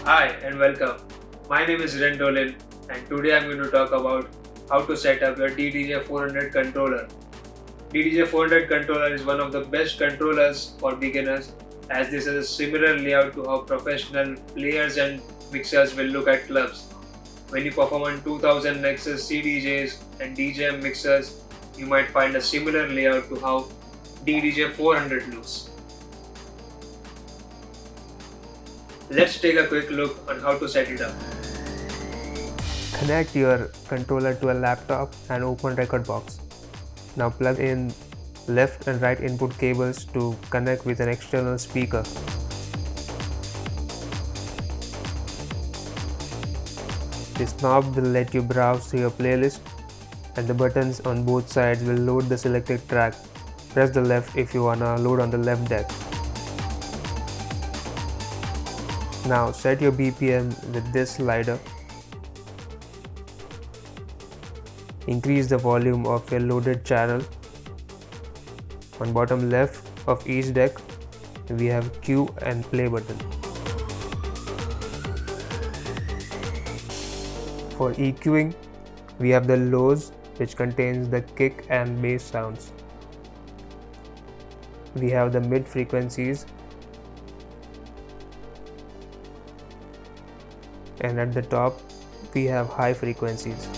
Hi and welcome. My name is Rollin and today I'm going to talk about how to set up your DDJ 400 controller. DDJ 400 controller is one of the best controllers for beginners as this is a similar layout to how professional players and mixers will look at clubs. When you perform on 2000 Nexus CDJs and DJM mixers, you might find a similar layout to how DDJ 400 looks. Let's take a quick look on how to set it up. Connect your controller to a laptop and open Rekordbox. Now plug in left and right input cables to connect with an external speaker. This knob will let you browse through your playlist, and the buttons on both sides will load the selected track. Press the left if you wanna load on the left deck. Now set your BPM with this slider. Increase the volume of your loaded channel. On bottom left of each deck, we have cue and play button. For EQing, we have the lows, which contains the kick and bass sounds. We have the mid frequencies, and at the top we have high frequencies.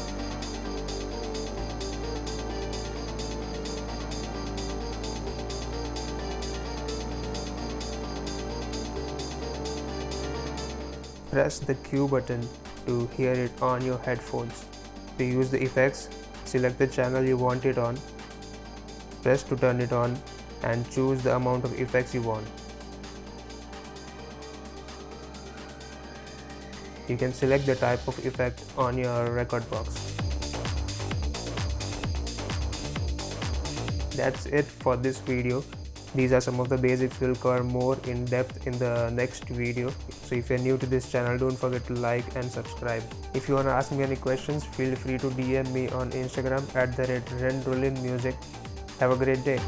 Press the cue button to hear it on your headphones. To use the effects, select the channel you want it on, press to turn it on, and choose the amount of effects you want. You can select the type of effect on your record box. That's it for this video. These are some of the basics. We'll cover more in depth in the next video. So if you're new to this channel, don't forget to like and subscribe. If you want to ask me any questions, feel free to DM me on Instagram @RenRollinMusic. Have a great day.